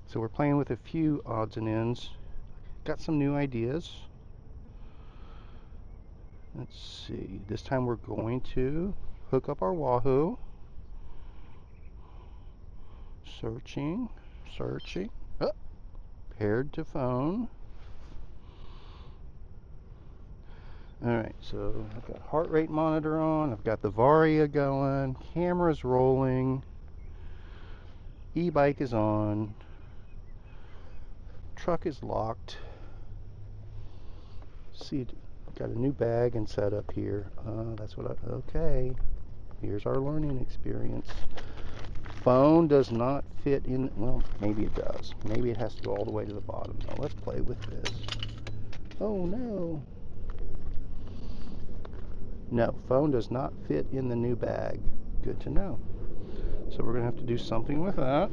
So we're playing with a few odds and ends. Got some new ideas. Let's see. This time we're going to hook up our Wahoo. Searching. Oh, paired to phone. Alright, so I've got heart rate monitor on. I've got the Varia going. Camera's rolling. E-bike is on. Truck is locked. See, got a new bag and setup here. Okay. Here's our learning experience. Phone does not fit in, well, maybe it does. Maybe it has to go all the way to the bottom. Now let's play with this. Oh no. No, phone does not fit in the new bag. Good to know. So we're going to have to do something with that.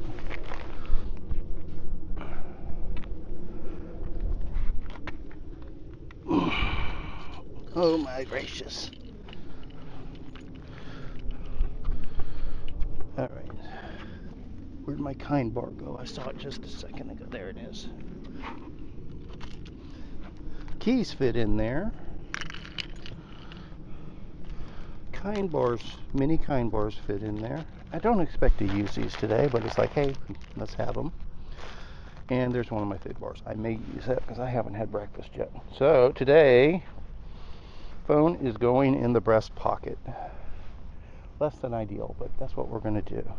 Oh my gracious. All right. Where'd my kind bar go? I saw it just a second ago. There it is. Keys fit in there. Kind bars, mini kind bars fit in there. I don't expect to use these today, but it's like, hey, let's have them. And there's one of my fig bars. I may use that because I haven't had breakfast yet. So today, phone is going in the breast pocket. Less than ideal, but that's what we're going to do.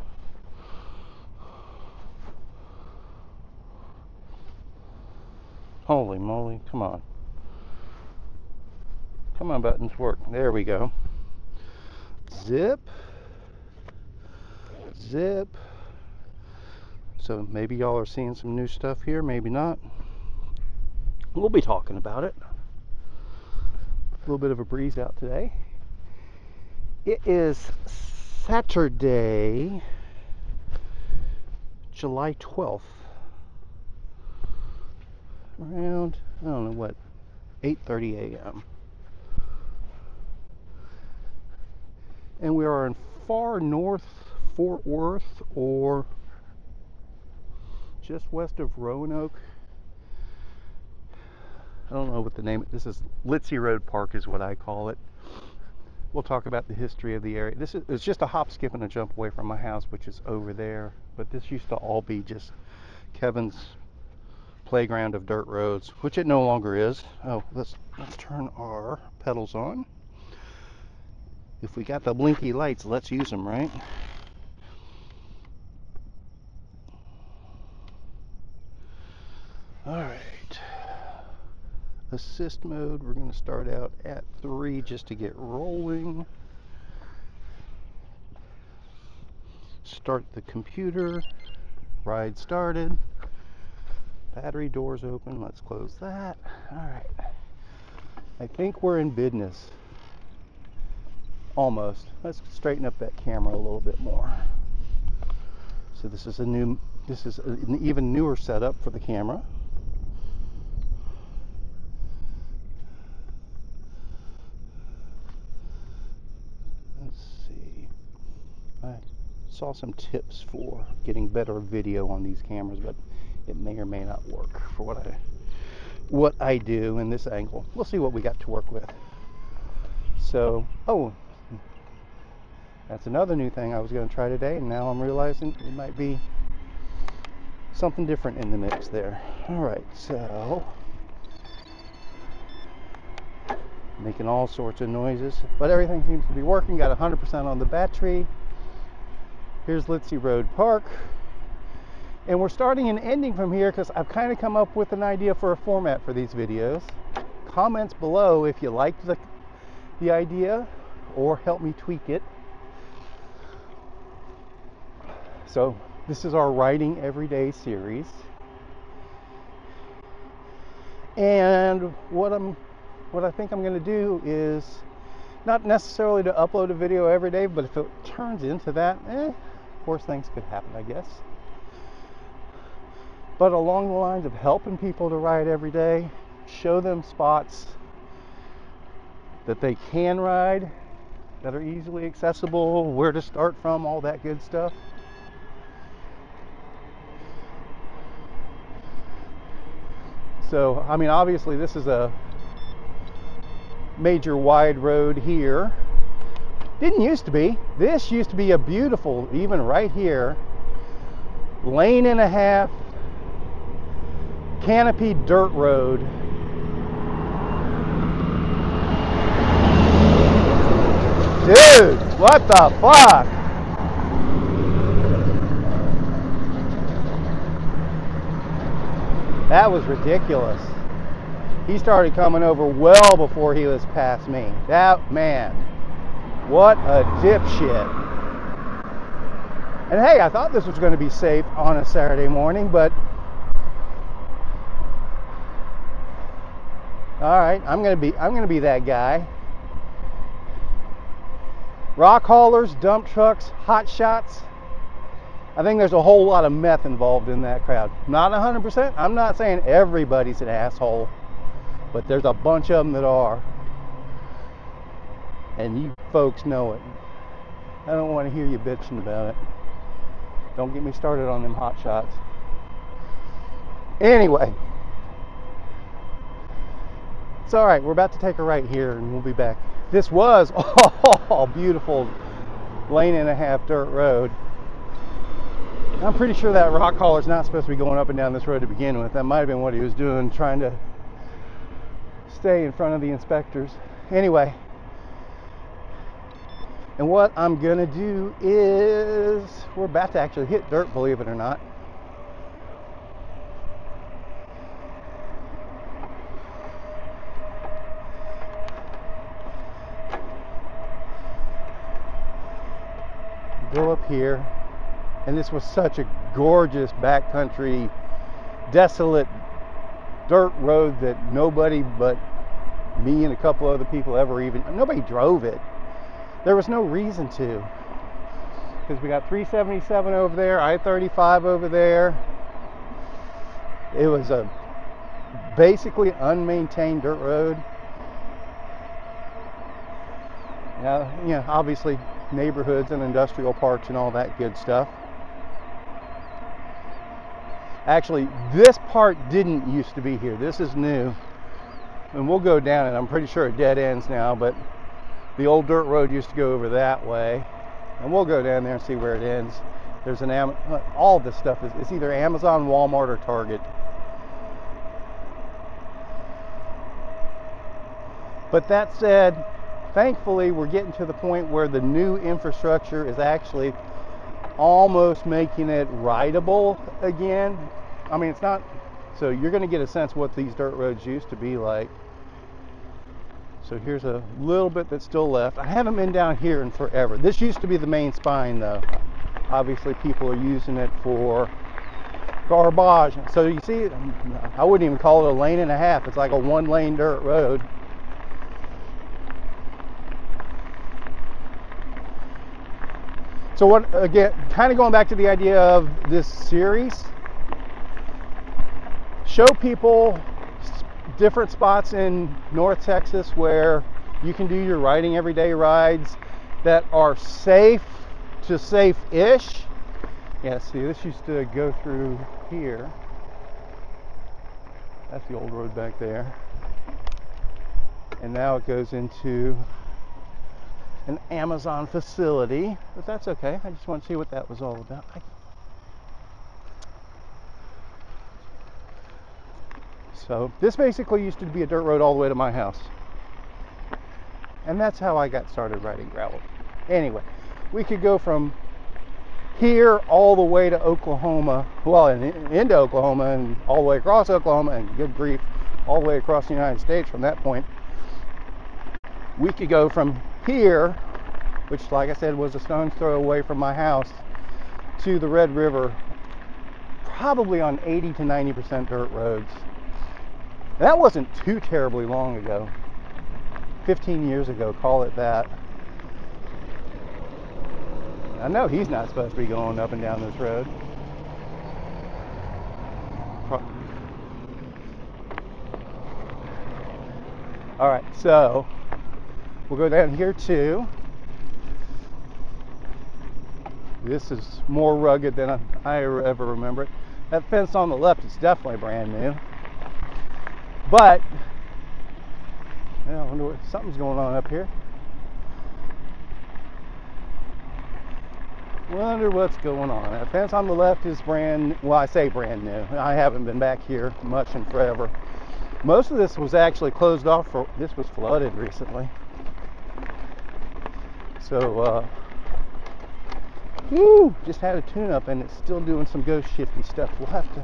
Holy moly, come on. Come on, buttons, work. There we go. Zip. Zip. So maybe y'all are seeing some new stuff here, maybe not. We'll be talking about it. A little bit of a breeze out today. It is Saturday, July 12th. Around, I don't know what, 8:30 a.m. And we are in far north Fort Worth, or just west of Roanoke. I don't know what the name, this is Litsey Road Park is what I call it. We'll talk about the history of the area. It's just a hop, skip, and a jump away from my house, which is over there. But this used to all be just Kevin's playground of dirt roads, which it no longer is. Oh, let's turn our pedals on. If we got the blinky lights, let's use them, right? All right. Assist mode, we're going to start out at 3 just to get rolling. Start the computer. Ride started. Battery doors open. Let's close that. All right. I think we're in business. Almost. Let's straighten up that camera a little bit more. So this is an even newer setup for the camera. Let's see. I saw some tips for getting better video on these cameras, but it may or may not work for what I do in this angle. We'll see what we got to work with. So, oh, that's another new thing I was going to try today, and now I'm realizing it might be something different in the mix there. All right, so making all sorts of noises, but everything seems to be working. Got 100% on the battery. Here's Litsey Road Park. And we're starting and ending from here because I've kind of come up with an idea for a format for these videos. Comments below if you liked the idea or help me tweak it. So this is our Writing Everyday series. And what I think I'm going to do is not necessarily to upload a video every day, but if it turns into that, worse things could happen, I guess. But along the lines of helping people to ride every day, show them spots that they can ride, that are easily accessible, where to start from, all that good stuff. So, I mean, obviously this is a major wide road here. Didn't used to be. This used to be a beautiful, even right here, lane and a half, canopied dirt road. Dude, what the fuck? That was ridiculous. He started coming over well before he was past me. That man, what a dipshit. And hey, I thought this was going to be safe on a Saturday morning, but all right, I'm going to be that guy. Rock haulers, dump trucks, hot shots. I think there's a whole lot of meth involved in that crowd. Not 100%. I'm not saying everybody's an asshole, but there's a bunch of them that are. And you folks know it. I don't want to hear you bitching about it. Don't get me started on them hot shots. Anyway, it's all right. We're about to take a right here and we'll be back. This was all beautiful lane and a half dirt road. I'm pretty sure that rock hauler's not supposed to be going up and down this road to begin with. That might have been what he was doing, trying to stay in front of the inspectors. Anyway, and what I'm gonna do is, we're about to actually hit dirt, believe it or not. Go up here, and this was such a gorgeous backcountry, desolate dirt road that nobody but me and a couple other people nobody drove it. There was no reason to, because we got 377 over there, I-35 over there. It was a basically unmaintained dirt road. Yeah, obviously neighborhoods and industrial parks and all that good stuff. Actually, this part didn't used to be here. This is new. And we'll go down it. I'm pretty sure it dead ends now, but the old dirt road used to go over that way. And we'll go down there and see where it ends. There's all this stuff it's either Amazon, Walmart, or Target. But that said, thankfully, we're getting to the point where the new infrastructure is actually almost making it rideable again. I mean, it's not, so you're going to get a sense what these dirt roads used to be like. So here's a little bit that's still left. I haven't been down here in forever. This used to be the main spine, though. Obviously, people are using it for garbage. So you see, I wouldn't even call it a lane and a half. It's like a one-lane dirt road. So what, again, kind of going back to the idea of this series, show people different spots in North Texas where you can do your riding everyday rides that are safe to safe-ish. Yeah, see, this used to go through here. That's the old road back there. And now it goes into an Amazon facility, but that's okay. I just want to see what that was all about. So this basically used to be a dirt road all the way to my house. And that's how I got started riding gravel. Anyway, we could go from here all the way to Oklahoma, well, into Oklahoma and all the way across Oklahoma, and good grief, all the way across the United States from that point. We could go from here, which, like I said, was a stone's throw away from my house, to the Red River, probably on 80 to 90% dirt roads. That wasn't too terribly long ago. 15 years ago, call it that. I know he's not supposed to be going up and down this road. All right, so we'll go down here too. This is more rugged than I ever remember it. That fence on the left is definitely brand new. But yeah, I wonder what something's going on up here. Wonder what's going on. That fence on the left is well, I say brand new. I haven't been back here much in forever. Most of this was actually closed off this was flooded recently. So, just had a tune-up and it's still doing some ghost shifty stuff. We'll have to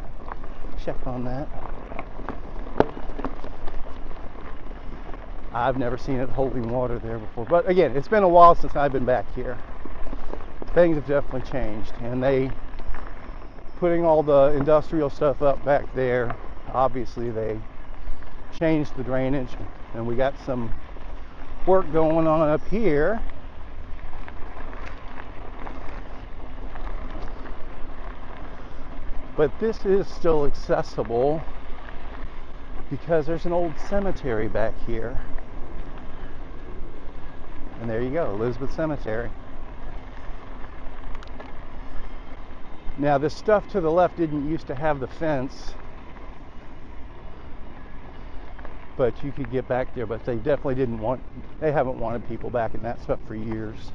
check on that. I've never seen it holding water there before. But again, it's been a while since I've been back here. Things have definitely changed, and they putting all the industrial stuff up back there, obviously they changed the drainage, and we got some work going on up here. But this is still accessible because there's an old cemetery back here. And there you go, Elizabeth Cemetery. Now this stuff to the left didn't used to have the fence, but you could get back there, but they definitely they haven't wanted people back in that stuff for years.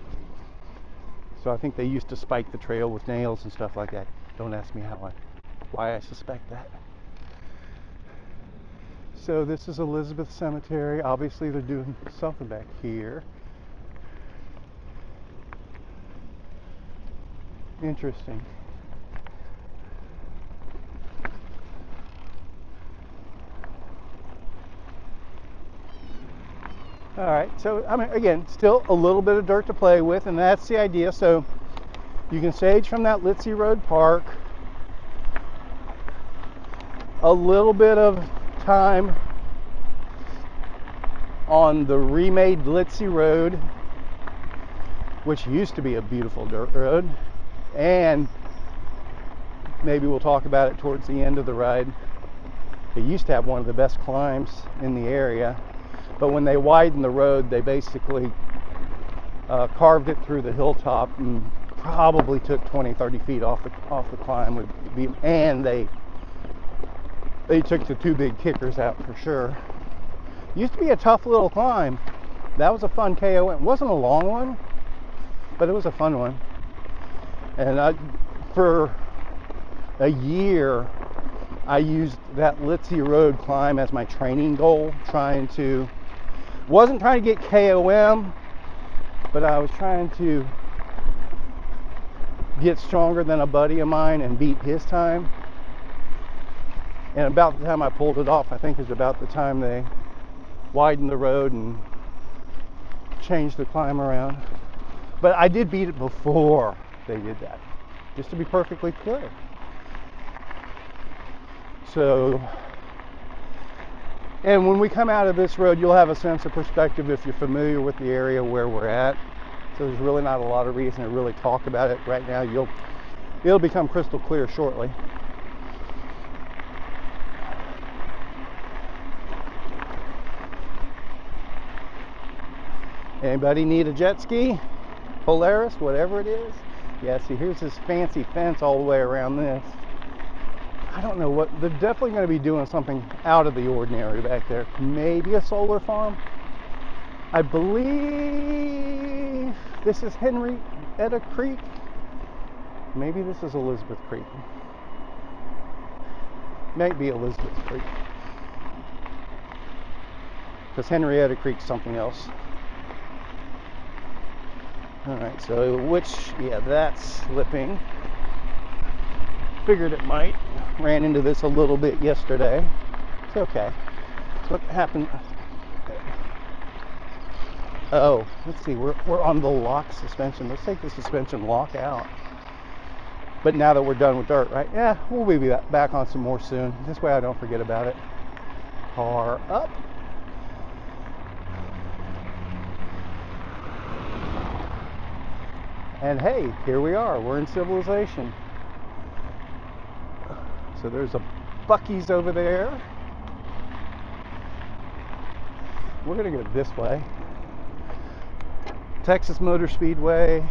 So I think they used to spike the trail with nails and stuff like that. Don't ask me why I suspect that. So this is Elizabeth Cemetery. Obviously they're doing something back here. Interesting. All right, so I mean, again, still a little bit of dirt to play with, and that's the idea. So you can stage from that Litsey Road Park. A little bit of time on the remade Litsey Road, which used to be a beautiful dirt road, and maybe we'll talk about it towards the end of the ride. It used to have one of the best climbs in the area, but when they widened the road, they basically carved it through the hilltop and probably took 20-30 feet off the climb and they took the two big kickers out for sure. Used to be a tough little climb. That was a fun KOM. It wasn't a long one, but it was a fun one. And for a year, I used that Litsey Road climb as my training goal, wasn't trying to get KOM, but I was trying to get stronger than a buddy of mine and beat his time. And about the time I pulled it off, I think is about the time they widened the road and changed the climb around. But I did beat it before they did that, just to be perfectly clear. So, and when we come out of this road, you'll have a sense of perspective if you're familiar with the area where we're at. So there's really not a lot of reason to really talk about it right now. It'll become crystal clear shortly. Anybody need a jet ski? Polaris, whatever it is? Yeah, see, here's this fancy fence all the way around this. I don't know what, they're definitely going to be doing something out of the ordinary back there. Maybe a solar farm. I believe this is Henrietta Creek. Maybe this is Elizabeth Creek. Might be Elizabeth Creek. Because Henrietta Creek's something else. Alright, so that's slipping. Figured it might. Ran into this a little bit yesterday. It's okay. So what happened? Oh, let's see, we're on the lock suspension. Let's take the suspension lock out. But now that we're done with dirt, right? Yeah, we'll be back on some more soon. This way I don't forget about it. Car up. And hey, here we are. We're in civilization. So there's a Buc-ee's over there. We're going to go this way. Texas Motor Speedway,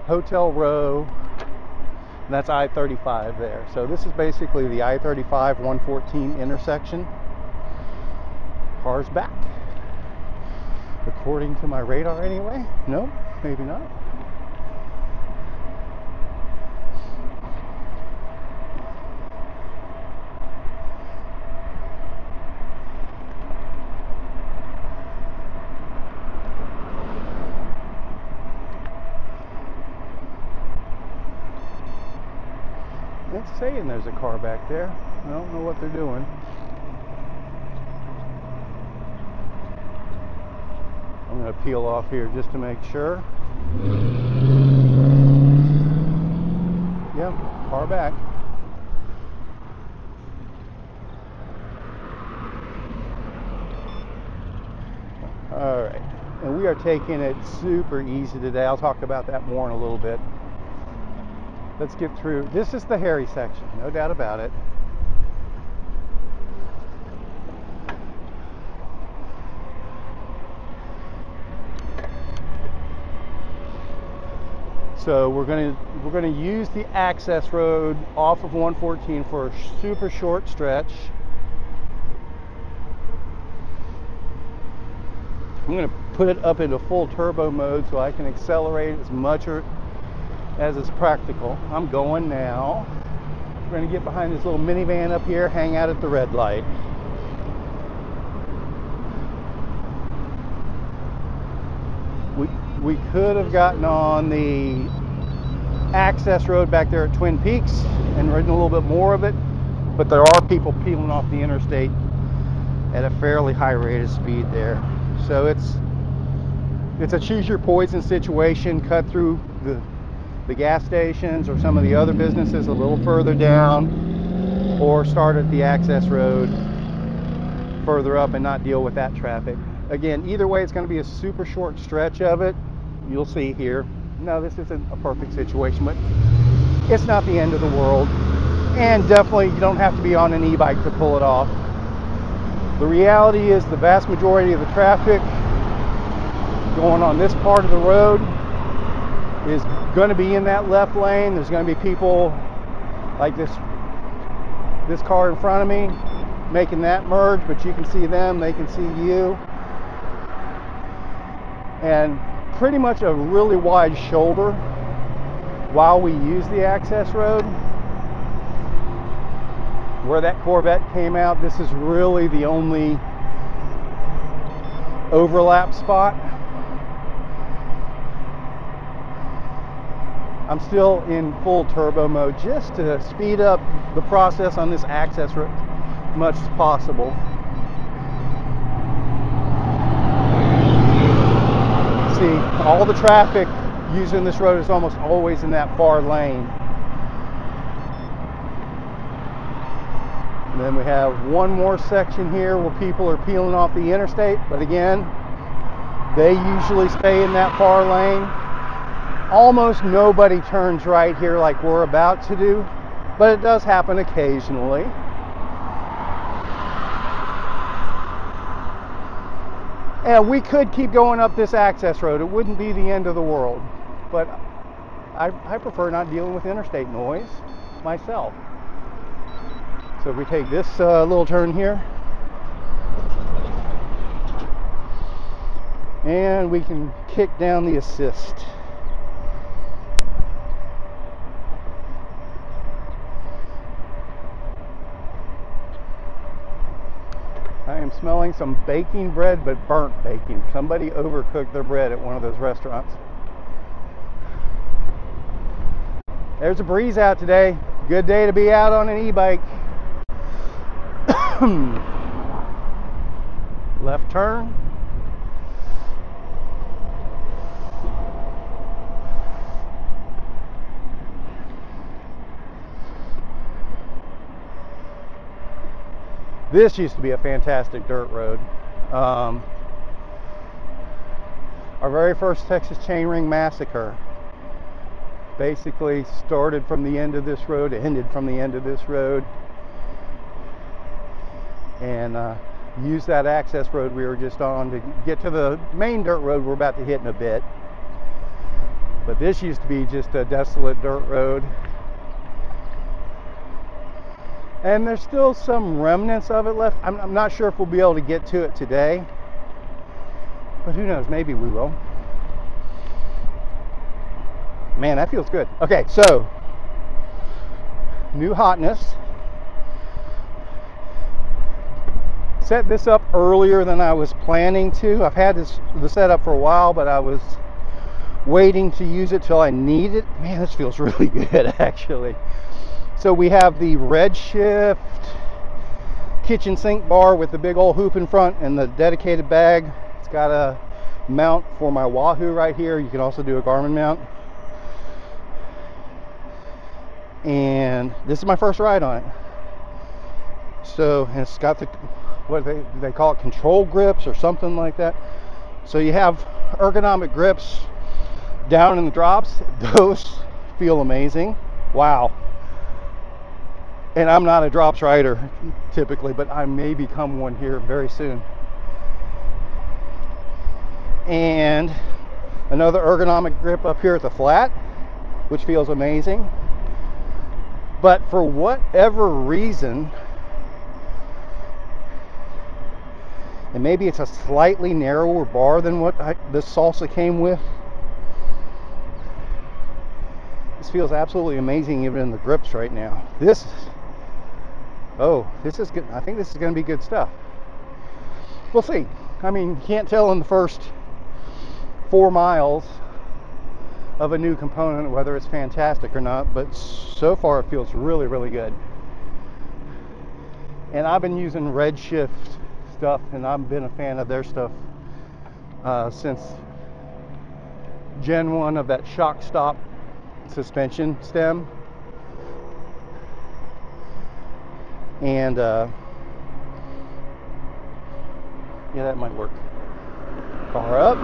Hotel Row, And that's I-35 there. So this is basically the I-35 114 intersection. Car's back. According to my radar anyway. No, maybe not. It's saying there's a car back there. I don't know what they're doing. I'm going to peel off here just to make sure. Yep, car back. All right, and we are taking it super easy today. I'll talk about that more in a little bit. Let's get through. This is the hairy section, no doubt about it. So we're gonna use the access road off of 114 for a super short stretch. I'm gonna put it up into full turbo mode so I can accelerate as much as is practical. I'm going now. We're gonna get behind this little minivan up here, hang out at the red light. We could have gotten on the access road back there at Twin Peaks and ridden a little bit more of it, but there are people peeling off the interstate at a fairly high rate of speed there. So it's a choose your poison situation. Cut through the gas stations or some of the other businesses a little further down, or start at the access road further up and not deal with that traffic. Again, either way, it's going to be a super short stretch of it. You'll see here. No, this isn't a perfect situation, but it's not the end of the world. And definitely, you don't have to be on an e-bike to pull it off. The reality is the vast majority of the traffic going on this part of the road is going to be in that left lane. There's going to be people like this car in front of me making that merge, but you can see them, they can see you. And pretty much a really wide shoulder while we use the access road. Where that Corvette came out, this is really the only overlap spot. I'm still in full turbo mode just to speed up the process on this access road as much as possible. See, all the traffic using this road is almost always in that far lane. And then we have one more section here where people are peeling off the interstate, but again, they usually stay in that far lane. Almost nobody turns right here like we're about to do, but it does happen occasionally. And we could keep going up this access road. It wouldn't be the end of the world, but I prefer not dealing with interstate noise myself. So if we take this little turn here, and we can kick down the assist. I am smelling some baking bread, but burnt baking. Somebody overcooked their bread at one of those restaurants. There's a breeze out today. Good day to be out on an e-bike. Left turn. This used to be a fantastic dirt road. Our very first Texas Chainring Massacre basically started from the end of this road, ended from the end of this road, and used that access road we were just on to get to the main dirt road we're about to hit in a bit. But this used to be just a desolate dirt road. And there's still some remnants of it left. I'm not sure if we'll be able to get to it today, but who knows, maybe we will. Man, that feels good. Okay, so new hotness. Set this up earlier than I was planning to. I've had the setup for a while, but I was waiting to use it till I need it. Man, this feels really good actually. So we have the Redshift kitchen sink bar with the big old hoop in front and the dedicated bag. It's got a mount for my Wahoo right here. You can also do a Garmin mount. And this is my first ride on it. So, and it's got the, what they call it, control grips or something like that. So you have ergonomic grips down in the drops. Those feel amazing. Wow. And I'm not a drops rider typically, but I may become one here very soon. And another ergonomic grip up here at the flat, which feels amazing. But for whatever reason, and maybe it's a slightly narrower bar than what this Salsa came with, this feels absolutely amazing even in the grips right now. This is good. I think this is going to be good stuff. We'll see. I mean, you can't tell in the first 4 miles of a new component whether it's fantastic or not, but so far it feels really, really good. And I've been using Redshift stuff, and I've been a fan of their stuff since Gen 1 of that shock stop suspension stem. And yeah, that might work. Car up.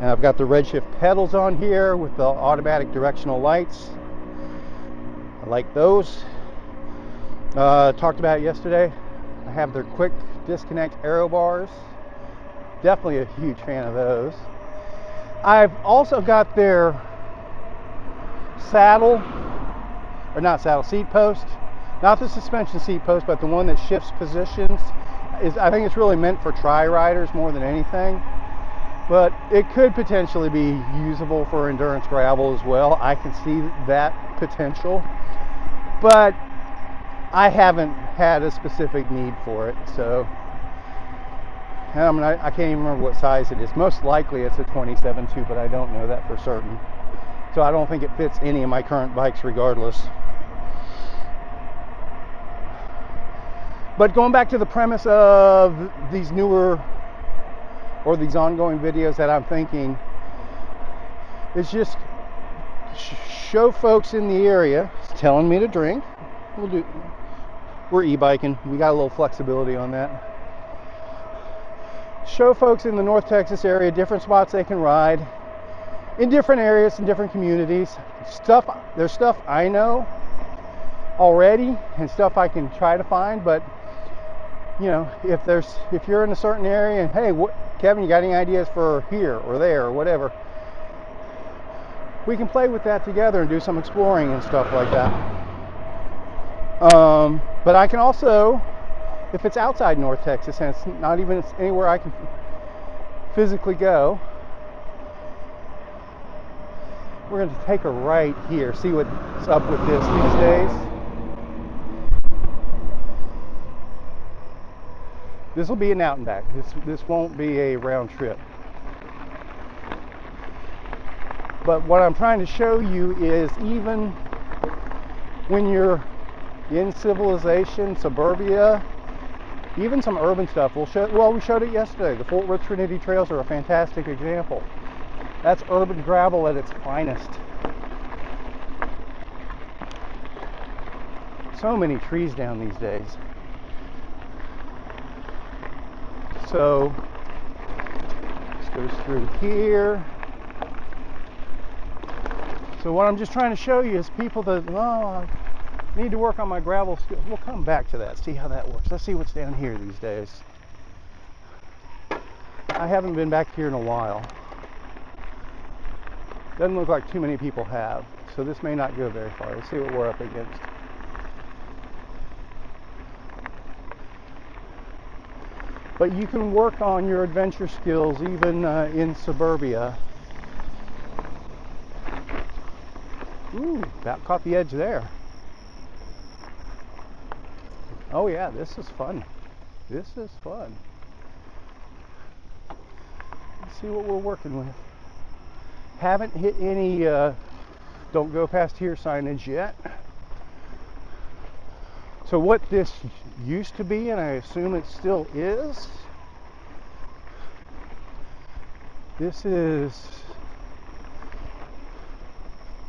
And I've got the Redshift pedals on here with the automatic directional lights. I like those. Talked about it yesterday. I have their quick disconnect aero bars. Definitely a huge fan of those. I've also got their seat post. Not the suspension seat post, but the one that shifts positions. I think it's really meant for tri-riders more than anything. But it could potentially be usable for endurance gravel as well. I can see that potential. But I haven't had a specific need for it. So I mean, I can't even remember what size it is. Most likely it's a 27.2, but I don't know that for certain. So I don't think it fits any of my current bikes regardless. But going back to the premise of these newer or these ongoing videos that I'm thinking, it's just show folks in the area. It's telling me to drink. We're e-biking. We got a little flexibility on that. Show folks in the North Texas area different spots they can ride in different areas, in different communities. There's stuff I know already and stuff I can try to find, but you know, if you're in a certain area and hey, Kevin, you got any ideas for here or there or whatever, we can play with that together and do some exploring and stuff like that. But I can also, if it's outside North Texas and it's not even anywhere I can physically go, we're going to take a right here, see what's up with this these days. This will be an out and back. This won't be a round trip. But what I'm trying to show you is even when you're in civilization, suburbia, even some urban stuff. We showed it yesterday. The Fort Worth Trinity Trails are a fantastic example. That's urban gravel at its finest. So many trees down these days. So this goes through here. So what I'm just trying to show you is people that, I need to work on my gravel skills. We'll come back to that, see how that works. Let's see what's down here these days. I haven't been back here in a while. Doesn't look like too many people have, so this may not go very far. Let's see what we're up against. But you can work on your adventure skills even in suburbia. Ooh, about caught the edge there. Oh yeah, this is fun. This is fun. Let's see what we're working with. Haven't hit any don't go past here signage yet. So what this used to be, and I assume it still is, this is,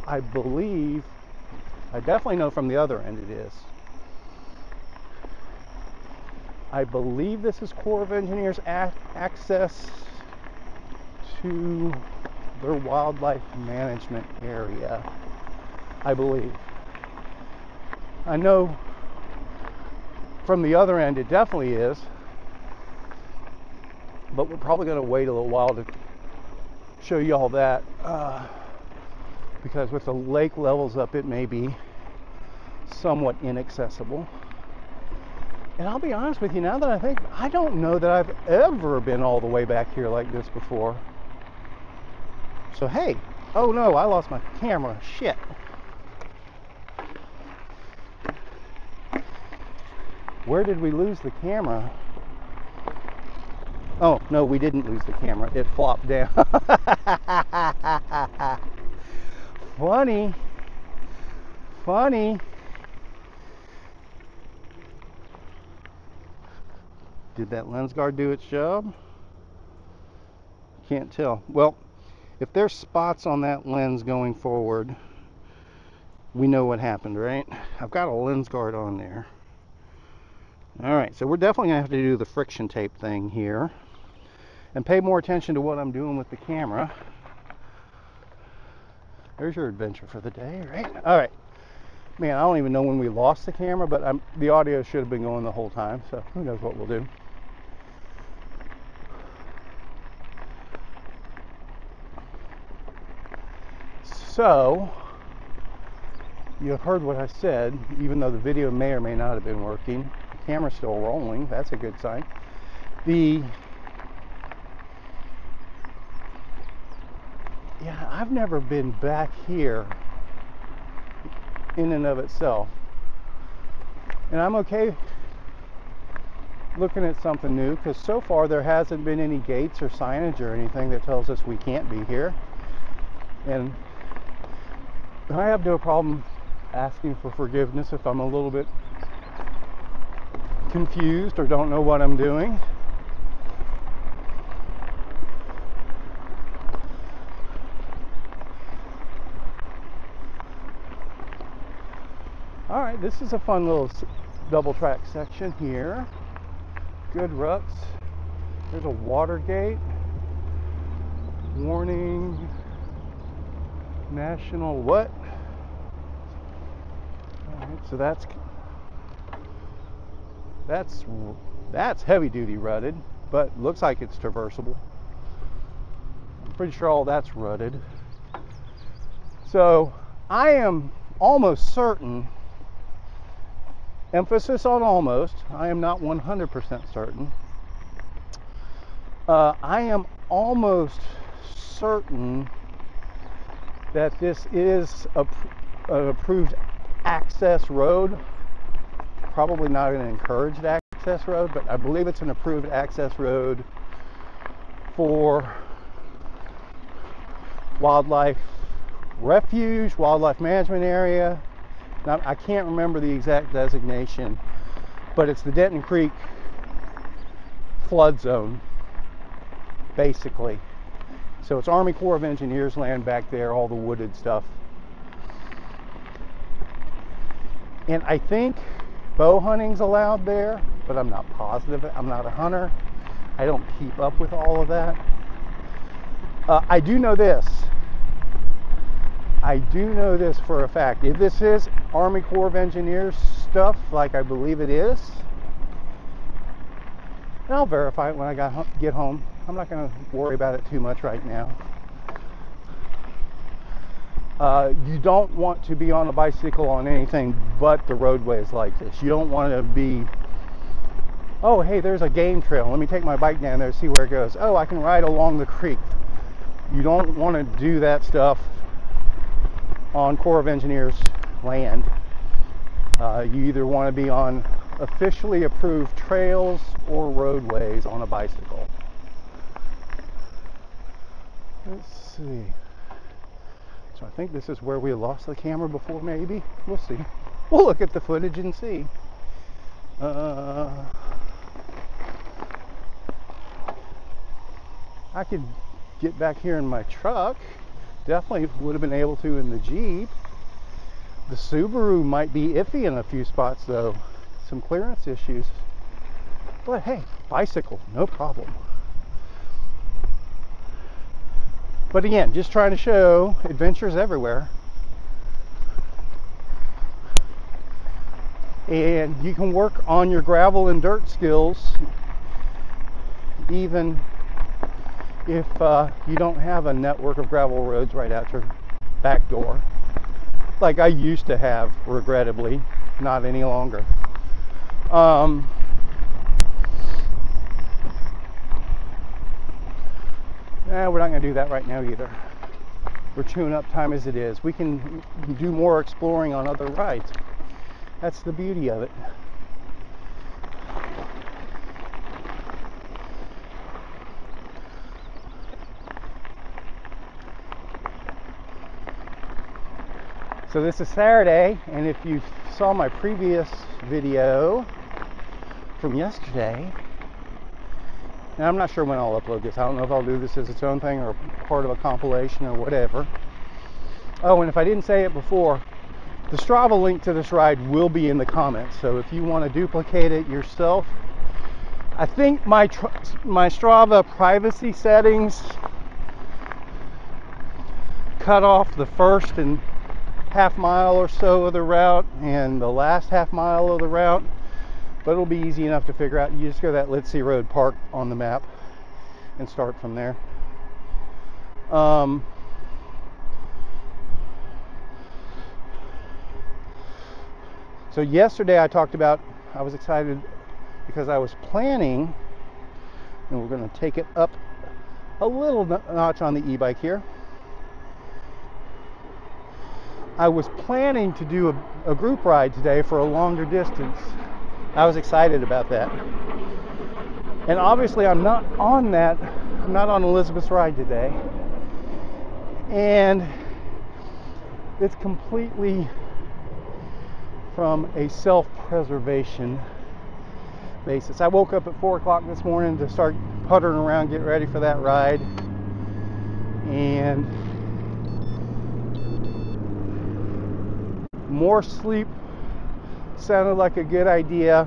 I believe, I definitely know from the other end it is. I believe this is Corps of Engineers access to their wildlife management area, I believe. I know from the other end it definitely is, but we're probably going to wait a little while to show you all that, because with the lake levels up it may be somewhat inaccessible. And I'll be honest with you, now that I think, I don't know that I've ever been all the way back here like this before. So hey, oh no, I lost my camera, shit. Where did we lose the camera? Oh, no, we didn't lose the camera. It flopped down. Funny. Funny. Did that lens guard do its job? Can't tell. Well, if there's spots on that lens going forward, we know what happened, right? I've got a lens guard on there. Alright, so we're definitely going to have to do the friction tape thing here and pay more attention to what I'm doing with the camera. There's your adventure for the day, right? Alright. Man, I don't even know when we lost the camera, but the audio should have been going the whole time, so who knows what we'll do. So, you've heard what I said, even though the video may or may not have been working. The camera's still rolling, that's a good sign. Yeah, I've never been back here in and of itself. And I'm okay looking at something new, because so far there hasn't been any gates or signage or anything that tells us we can't be here. And I have no problem asking for forgiveness if I'm a little bit confused or don't know what I'm doing. All right, this is a fun little double track section here. Good ruts. There's a water gate. Warning. National what? All right, so that's heavy duty rutted, but looks like it's traversable. I'm pretty sure all that's rutted. So I am almost certain, emphasis on almost, I am not 100% certain. I am almost certain that this is an approved access road. Probably not an encouraged access road, but I believe it's an approved access road for wildlife refuge, wildlife management area. Now, I can't remember the exact designation, but it's the Denton Creek flood zone, basically. So it's Army Corps of Engineers land back there, all the wooded stuff. And I think bow hunting's allowed there, but I'm not positive. I'm not a hunter. I don't keep up with all of that. I do know this. I do know this for a fact. If this is Army Corps of Engineers stuff, like I believe it is, and I'll verify it when I get home. I'm not going to worry about it too much right now. You don't want to be on a bicycle on anything but the roadways like this. You don't want to be oh, hey, there's a game trail. Let me take my bike down there, see where it goes. Oh, I can ride along the creek. You don't want to do that stuff on Corps of Engineers land. You either want to be on officially approved trails or roadways on a bicycle. Let's see. So I think this is where we lost the camera before, maybe. We'll see. We'll look at the footage and see. I could get back here in my truck. Definitely would have been able to in the Jeep. The Subaru might be iffy in a few spots though. Some clearance issues. But hey, bicycle, no problem. But again, just trying to show adventures everywhere. And you can work on your gravel and dirt skills even if you don't have a network of gravel roads right out your back door. Like I used to have, regrettably, not any longer. We're not going to do that right now either. We're chewing up time as it is. We can do more exploring on other rides. That's the beauty of it. So this is Saturday, and if you saw my previous video from yesterday, and I'm not sure when I'll upload this. I don't know if I'll do this as its own thing or part of a compilation or whatever. Oh, and if I didn't say it before, the Strava link to this ride will be in the comments. So if you want to duplicate it yourself, I think my Strava privacy settings cut off the first and half mile or so of the route and the last half mile of the route. But it'll be easy enough to figure out. You just go to that Litsey Road park on the map and start from there. So yesterday I talked about, I was excited because I was planning, and we're going to take it up a little notch on the e-bike here. I was planning to do a group ride today for a longer distance. I was excited about that. And obviously I'm not on that. I'm not on Elizabeth's ride today. And it's completely from a self-preservation basis. I woke up at 4 o'clock this morning to start puttering around, get ready for that ride. And more sleep sounded like a good idea,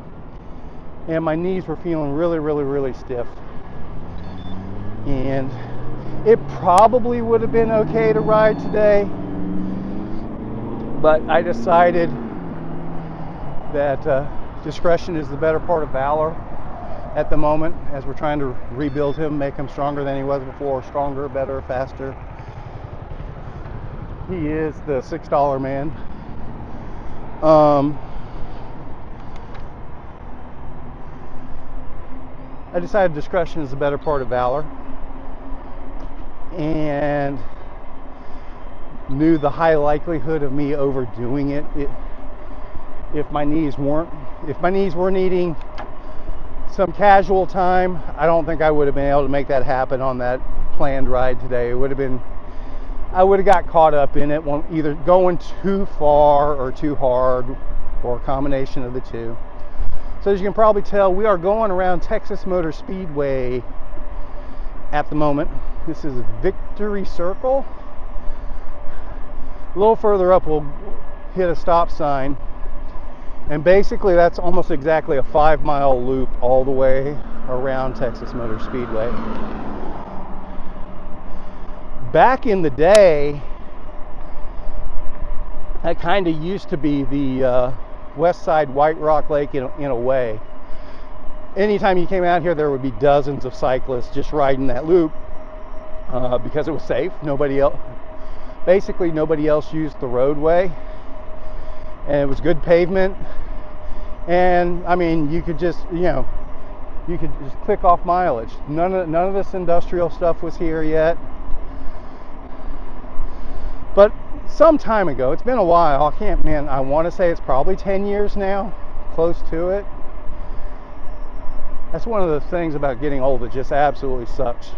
and my knees were feeling really stiff. And it probably would have been okay to ride today, but I decided that discretion is the better part of valor at the moment, as we're trying to rebuild him, make him stronger than he was before, stronger, better, faster. He is the $6 man. I decided discretion is the better part of valor, and knew the high likelihood of me overdoing it. If my knees were needing some casual time, I don't think I would have been able to make that happen on that planned ride today. It would have been, I would have got caught up in it, either going too far or too hard, or a combination of the two. So as you can probably tell, we are going around Texas Motor Speedway at the moment. This is Victory Circle. A little further up, we'll hit a stop sign. And basically, that's almost exactly a 5-mile loop all the way around Texas Motor Speedway. Back in the day, that kind of used to be the west side White Rock Lake in a way. Anytime you came out here, there would be dozens of cyclists just riding that loop because it was safe. Nobody else used the roadway, and it was good pavement. And I mean, you could just, you could just click off mileage. None of this industrial stuff was here yet. But some time ago, it's been a while. I want to say it's probably 10 years now, close to it. That's one of the things about getting old that just absolutely sucks.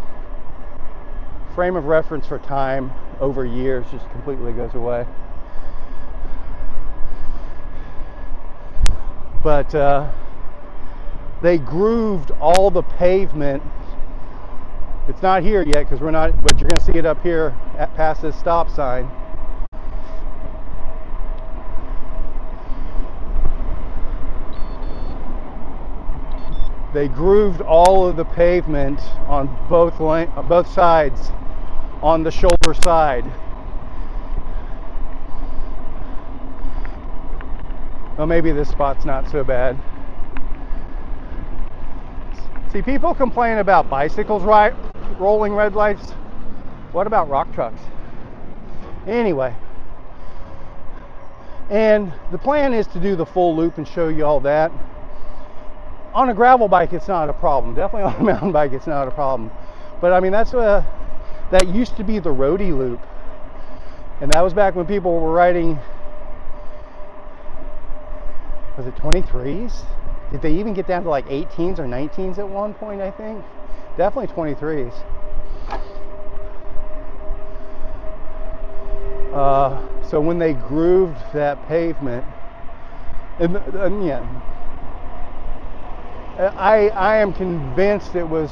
Frame of reference for time over years just completely goes away. But they grooved all the pavement. It's not here yet because we're not, but you're going to see it up here past this stop sign. They grooved all of the pavement on both sides on the shoulder side. Well, maybe this spot's not so bad. See, people complain about bicycles rolling red lights. What about rock trucks? Anyway, and the plan is to do the full loop and show you all that. On a gravel bike, it's not a problem. Definitely on a mountain bike, it's not a problem. But I mean, that used to be the roadie loop, and that was back when people were riding. Was it 23s? Did they even get down to like 18s or 19s at one point? I think definitely 23s. So when they grooved that pavement, and yeah. I am convinced it was,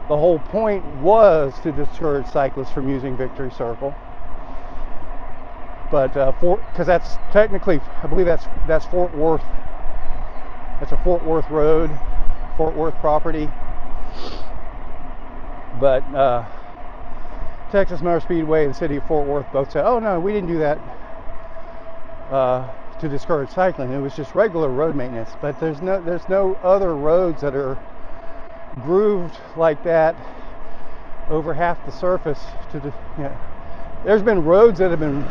the whole point was to discourage cyclists from using Victory Circle. But because that's technically, I believe that's Fort Worth. That's a Fort Worth road, Fort Worth property. But Texas Motor Speedway and the city of Fort Worth both said, "Oh no, we didn't do that to discourage cycling. It was just regular road maintenance." But there's no other roads that are grooved like that over half the surface. There's been roads that have been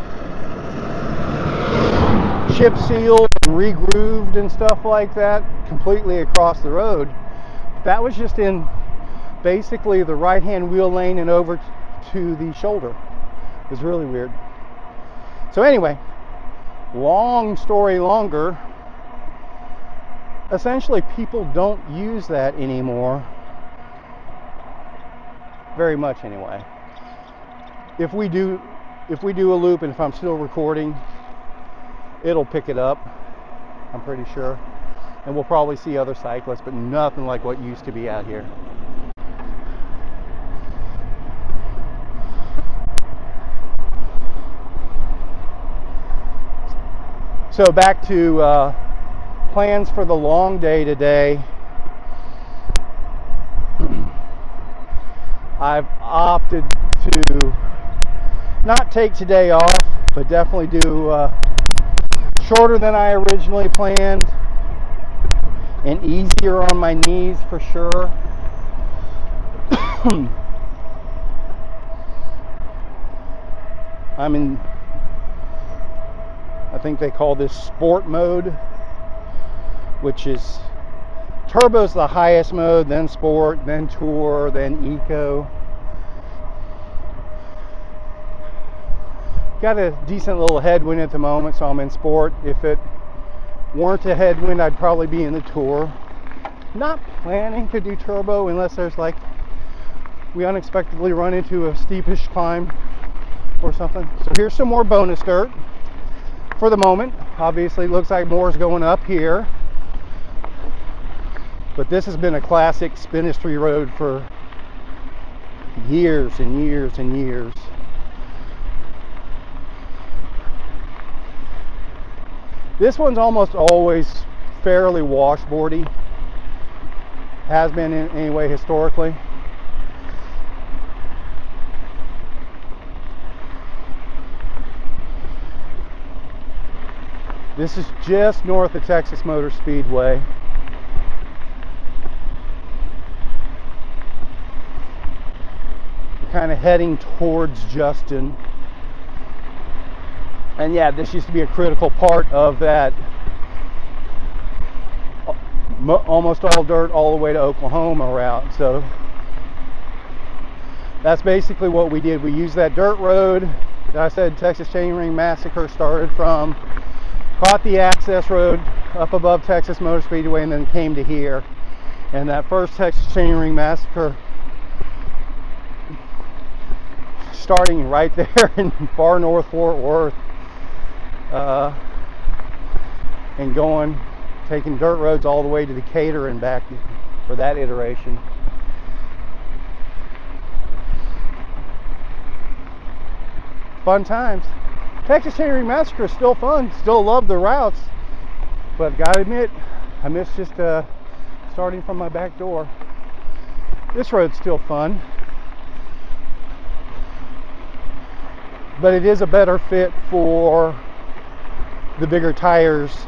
chip sealed and regrooved and stuff like that completely across the road. That was just in basically the right hand wheel lane and over to the shoulder. It was really weird. So anyway, long story longer, essentially people don't use that anymore very much anyway. If we do a loop and if I'm still recording, it'll pick it up, I'm pretty sure, and we'll probably see other cyclists, but nothing like what used to be out here. So back to plans for the long day today. I've opted to not take today off, but definitely do shorter than I originally planned and easier on my knees for sure. I'm in, I think they call this sport mode, which is turbo's the highest mode, then sport, then tour, then eco. Got a decent little headwind at the moment, so I'm in sport. If it weren't a headwind, I'd probably be in the tour. Not planning to do turbo unless there's like, we unexpectedly run into a steepish climb or something. So here's some more bonus dirt for the moment. Obviously looks like more is going up here, but this has been a classic Litsey Road for years and years and years. This one's almost always fairly washboardy. Has been anyway historically. This is just north of Texas Motor Speedway. We're kind of heading towards Justin. And yeah, this used to be a critical part of that almost all dirt all the way to Oklahoma route. So that's basically what we did. We used that dirt road that I said Texas Chainring Massacre started from, caught the access road up above Texas Motor Speedway, and then came to here. And that first Texas Chainring Massacre, starting right there in far north Fort Worth, and taking dirt roads all the way to Decatur and back for that iteration. Fun times. Texas Chainring Massacre is still fun. Still love the routes, but gotta admit, I miss just starting from my back door. This road's still fun, but it is a better fit for the bigger tires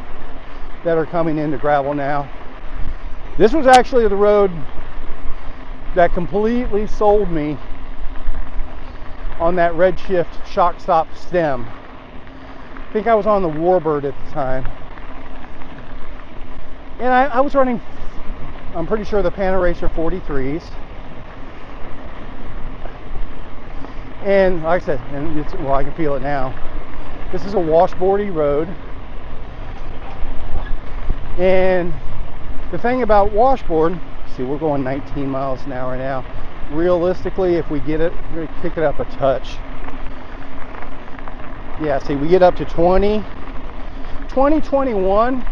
that are coming into gravel now. This was actually the road that completely sold me on that Redshift shock stop stem. I think I was on the Warbird at the time, and I was running, I'm pretty sure, the Panaracer 43s. And like I said, well, I can feel it now. This is a washboardy road. And the thing about washboard, see, we're going 19 miles an hour now. Realistically, if we get it, we're going to kick it up a touch. Yeah, see, we get up to 20, 21,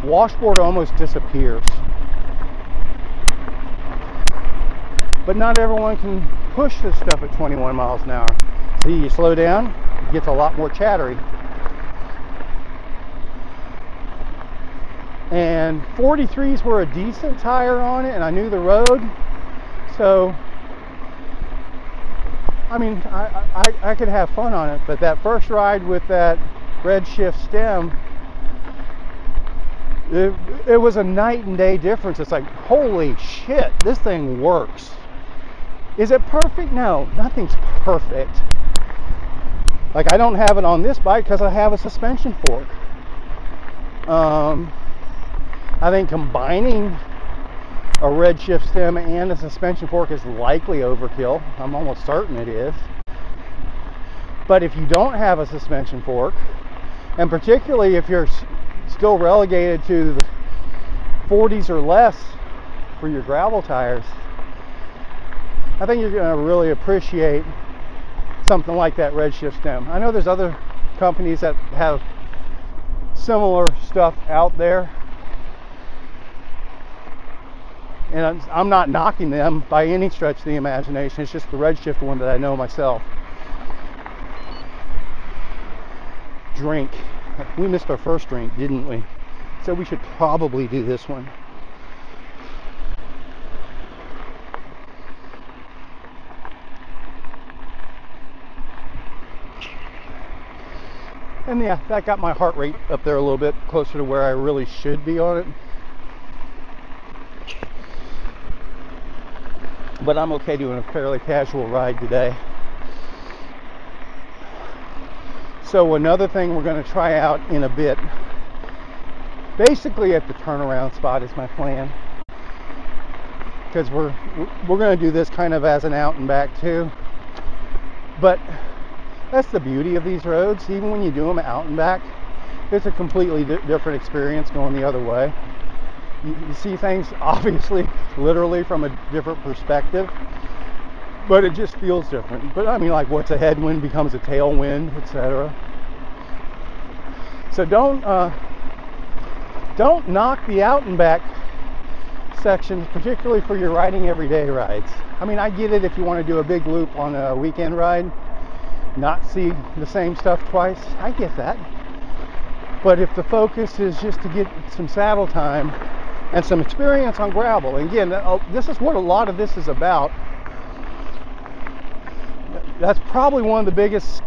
washboard almost disappears. But not everyone can push this stuff at 21 miles an hour. So you slow down, it gets a lot more chattery. And 43s were a decent tire on it, and I knew the road. So, I mean, I could have fun on it. But that first ride with that Redshift stem, it was a night and day difference. It's like, holy shit, this thing works. Is it perfect? No, nothing's perfect. Like, I don't have it on this bike because I have a suspension fork. I think combining a Redshift stem and a suspension fork is likely overkill. I'm almost certain it is. But if you don't have a suspension fork, and particularly if you're still relegated to the 40s or less for your gravel tires, I think you're going to really appreciate something like that Redshift stem. I know there's other companies that have similar stuff out there, and I'm not knocking them by any stretch of the imagination. It's just the Redshift one that I know myself. Drink. We missed our first drink, didn't we? So we should probably do this one. And yeah, that got my heart rate up there a little bit closer to where I really should be on it. But I'm okay doing a fairly casual ride today. So another thing we're going to try out in a bit, basically at the turnaround spot is my plan, because we're going to do this kind of as an out and back too. But that's the beauty of these roads. Even when you do them out and back, it's a completely different experience going the other way. You see things, obviously, literally from a different perspective, but it just feels different. But I mean, like, what's a headwind becomes a tailwind, etc. So don't knock the out and back sections, particularly for your riding everyday rides. I mean, I get it if you want to do a big loop on a weekend ride, not see the same stuff twice. I get that. But if the focus is just to get some saddle time and some experience on gravel, and again, this is what a lot of this is about. That's probably one of the biggest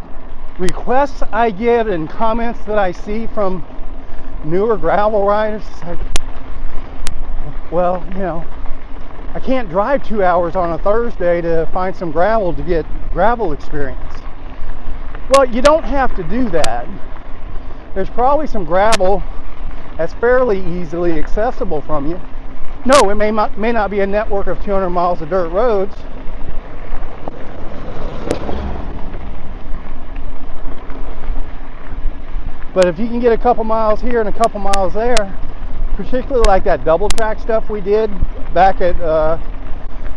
requests I get and comments that I see from newer gravel riders. It's like, well, you know, I can't drive 2 hours on a Thursday to find some gravel to get gravel experience. Well, you don't have to do that. There's probably some gravel that's fairly easily accessible from you. No, it may not be a network of 200 miles of dirt roads. But if you can get a couple miles here and a couple miles there, particularly like that double track stuff we did back at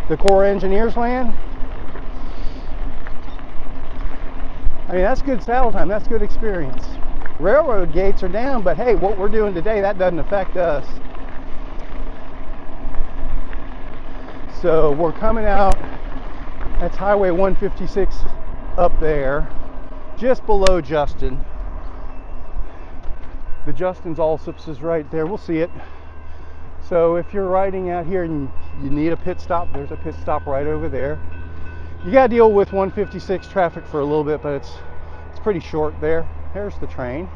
the Corps Engineers land, I mean, that's good saddle time, that's good experience. Railroad gates are down, but hey, what we're doing today, that doesn't affect us. So we're coming out, that's Highway 156 up there, just below Justin. The Justin's Allsup's is right there, we'll see it. So if you're riding out here and you need a pit stop, there's a pit stop right over there. You gotta deal with 156 traffic for a little bit, but it's pretty short there. There's the train.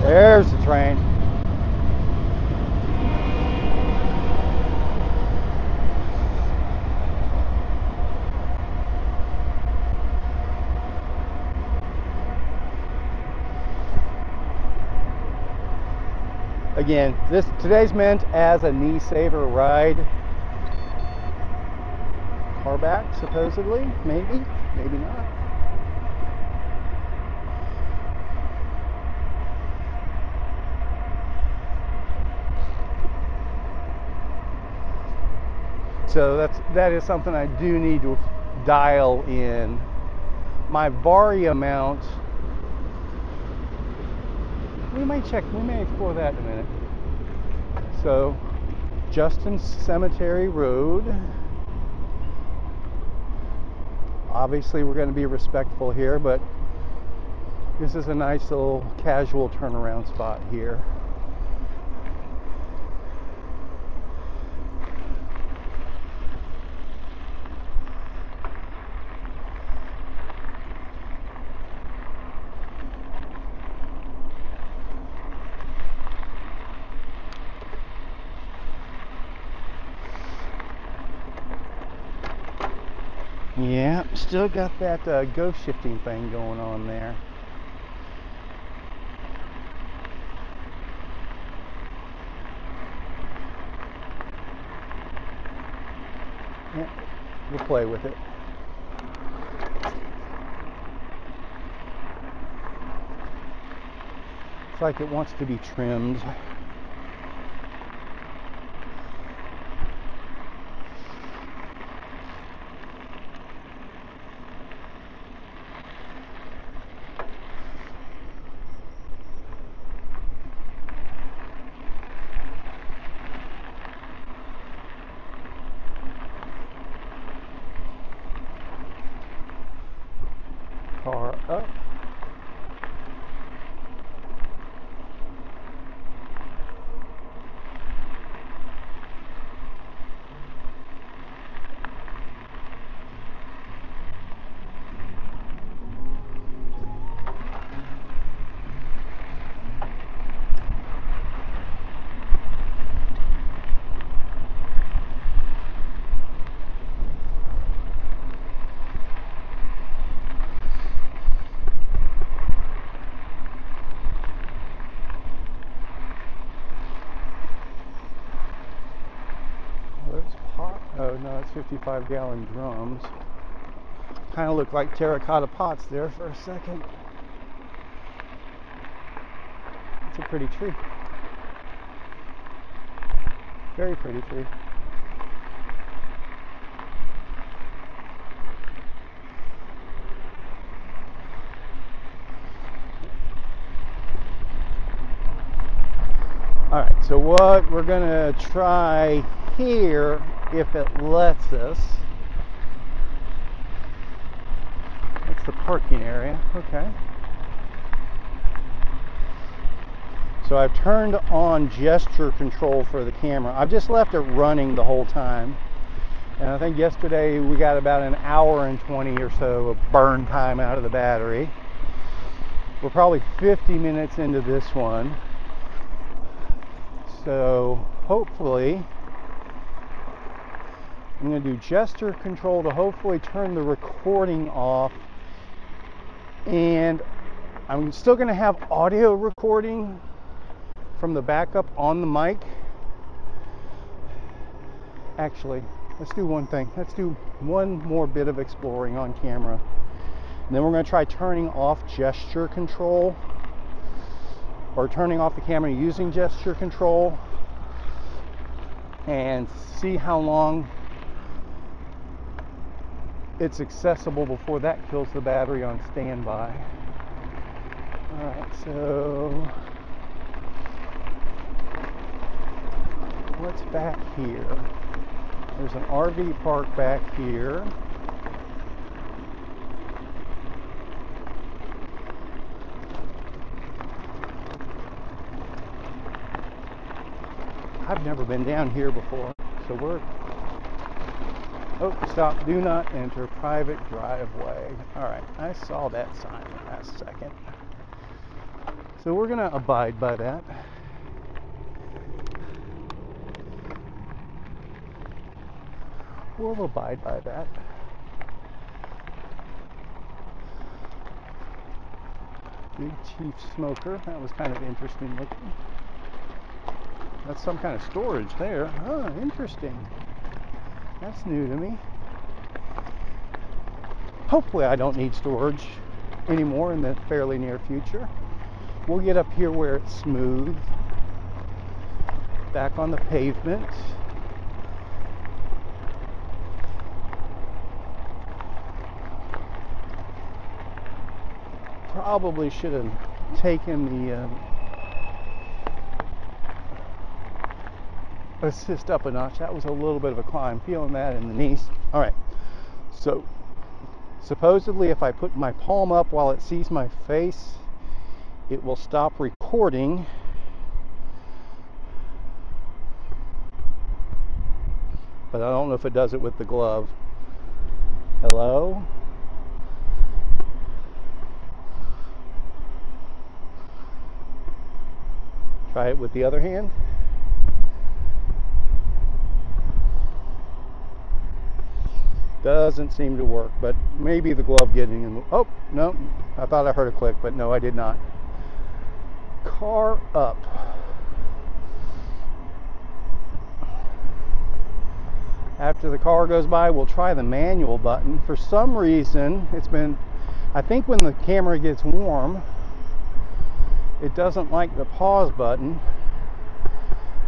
There's the train. Again, today's meant as a knee saver ride. Car back, supposedly, maybe not. So that is something I do need to dial in. My VARI amount, we may explore that in a minute. So, Justin Cemetery Road. Obviously we're going to be respectful here, but this is a nice little casual turnaround spot here. Yeah, still got that ghost shifting thing going on there. Yeah, we'll play with it. It's like it wants to be trimmed. Car up. Oh no, it's 55-gallon drums. Kind of look like terracotta pots there for a second. It's a pretty tree. Very pretty tree. Alright, so what we're gonna try here, if it lets us, that's the parking area. Okay. So I've turned on gesture control for the camera. I've just left it running the whole time. And I think yesterday we got about an hour and 20 or so of burn time out of the battery. We're probably 50 minutes into this one. So hopefully, I'm going to do gesture control to hopefully turn the recording off. And I'm still going to have audio recording from the backup on the mic. Actually, let's do one thing. Let's do one more bit of exploring on camera. And then we're going to try turning off gesture control, or turning off the camera using gesture control, and see how long it's accessible before that kills the battery on standby. Alright, so what's back here? There's an RV park back here. I've never been down here before, so we're... Oh, stop, do not enter private driveway. Alright, I saw that sign last second. So we're going to abide by that. We'll abide by that. Big Chief Smoker, that was kind of interesting looking. That's some kind of storage there. Oh, interesting. That's new to me. Hopefully I don't need storage anymore in the fairly near future. We'll get up here where it's smooth. Back on the pavement. Probably should have taken the assist up a notch. That was a little bit of a climb. Feeling that in the knees. All right. So supposedly if I put my palm up while it sees my face, it will stop recording. But I don't know if it does it with the glove. Hello? Try it with the other hand. Doesn't seem to work, but maybe the glove getting in the... Oh, no, I thought I heard a click, but no, I did not. Car up. After the car goes by, we'll try the manual button. For some reason, it's been... I think when the camera gets warm, it doesn't like the pause button.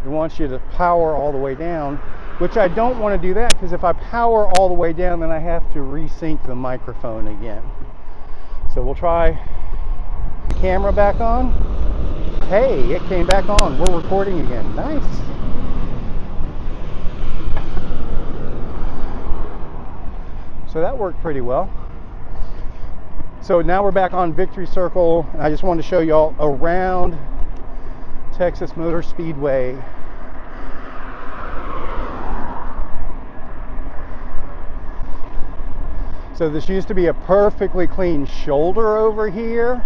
It wants you to power all the way down, which I don't want to do that, because if I power all the way down, then I have to resync the microphone again. So we'll try the camera back on. Hey, it came back on. We're recording again. Nice. So that worked pretty well. So now we're back on Victory Circle. I just wanted to show y'all around Texas Motor Speedway. So this used to be a perfectly clean shoulder over here.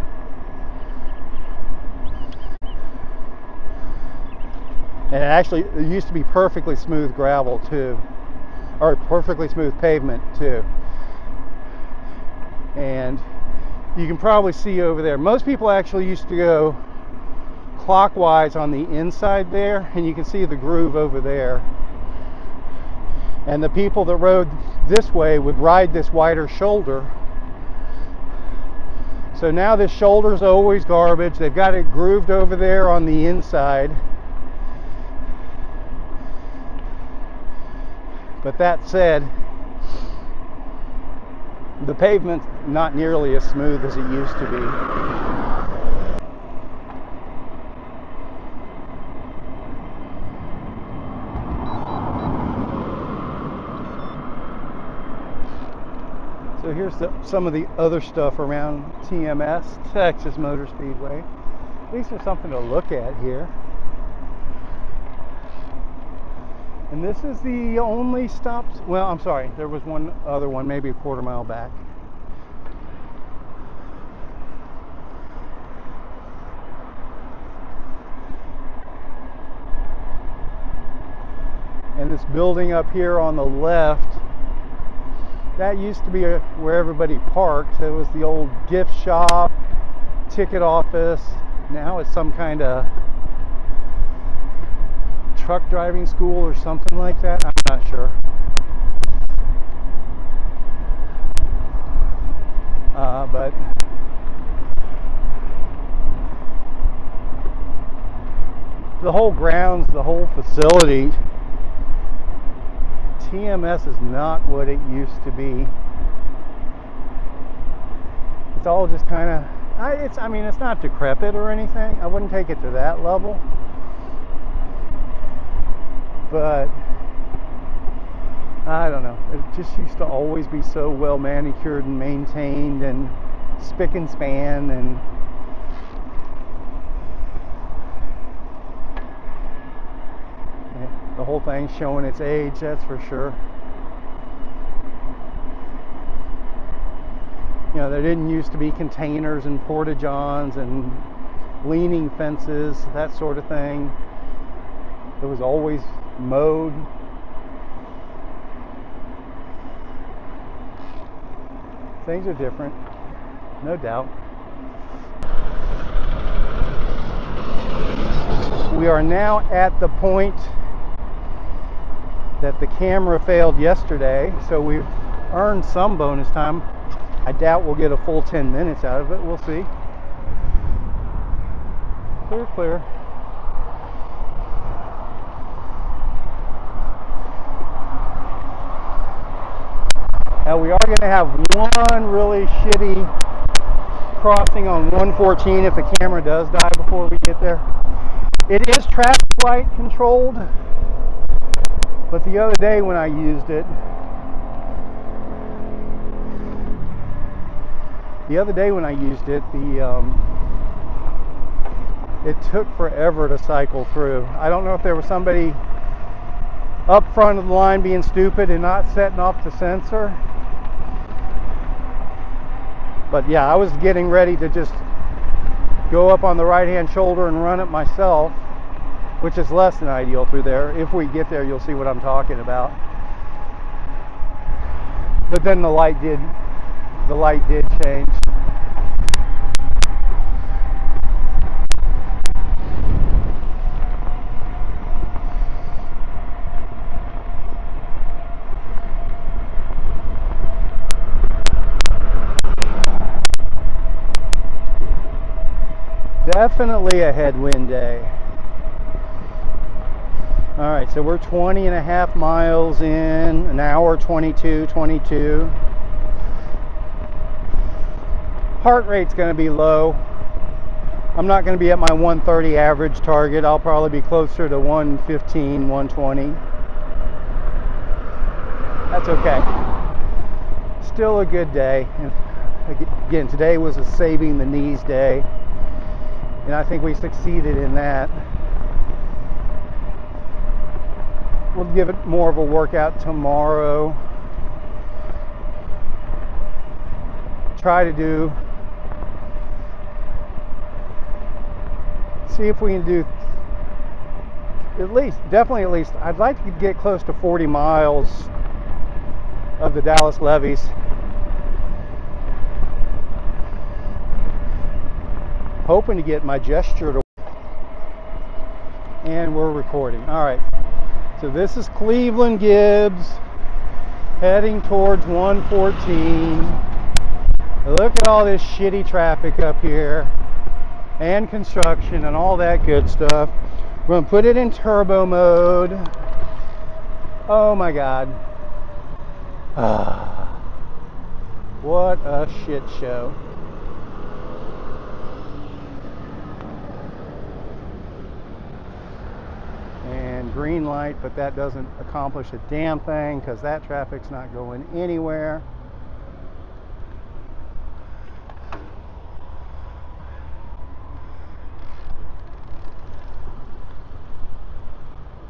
And it used to be perfectly smooth gravel too, or perfectly smooth pavement too. And you can probably see over there, most people actually used to go clockwise on the inside there, and you can see the groove over there. And the people that rode this way would ride this wider shoulder. So now this shoulder's always garbage. They've got it grooved over there on the inside. But that said, the pavement's not nearly as smooth as it used to be. So here's some of the other stuff around TMS, Texas Motor Speedway. At least there's something to look at here. And this is the only stop. Well, I'm sorry, there was one other one, maybe a quarter mile back. And this building up here on the left, that used to be where everybody parked. It was the old gift shop, ticket office. Now it's some kind of truck driving school or something like that. I'm not sure. But the whole grounds, the whole facility, TMS is not what it used to be. It's all just kind of, I mean, it's not decrepit or anything. I wouldn't take it to that level. But I don't know. It just used to always be so well manicured and maintained and spick and span, and the whole thing's showing its age, that's for sure. You know, there didn't used to be containers and porta-johns and leaning fences, that sort of thing. It was always mowed. Things are different, no doubt. We are now at the point that the camera failed yesterday, so we've earned some bonus time. I doubt we'll get a full 10 minutes out of it. We'll see. Clear, clear. Now we are going to have one really shitty crossing on 114 if the camera does die before we get there. It is traffic light controlled, but the other day when I used it, it took forever to cycle through. I don't know if there was somebody up front of the line being stupid and not setting off the sensor. But yeah, I was getting ready to just go up on the right-hand shoulder and run it myself, which is less than ideal through there. If we get there, you'll see what I'm talking about. But then the light did change. Definitely a headwind day. All right, so we're 20 and a half miles in, an hour 22. Heart rate's going to be low. I'm not going to be at my 130 average target. I'll probably be closer to 115, 120. That's okay. Still a good day. And again, today was a saving the knees day, and I think we succeeded in that. We'll give it more of a workout tomorrow. Try to see if we can do at least, I'd like to get close to 40 miles of the Dallas levees. Hoping to get my gesture to, and we're recording. All right, so this is Cleveland Gibbs heading towards 114. Look at all this shitty traffic up here and construction and all that good stuff. We're going to put it in turbo mode. Oh my God. What a shit show. And green light, but that doesn't accomplish a damn thing because that traffic's not going anywhere.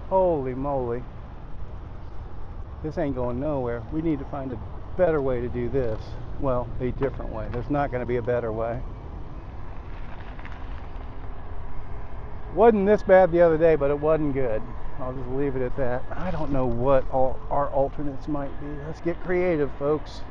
Holy moly. This ain't going nowhere. We need to find a better way to do this. Well, a different way. There's not going to be a better way. Wasn't this bad the other day, but it wasn't good. I'll just leave it at that. I don't know what all our alternates might be. Let's get creative, folks.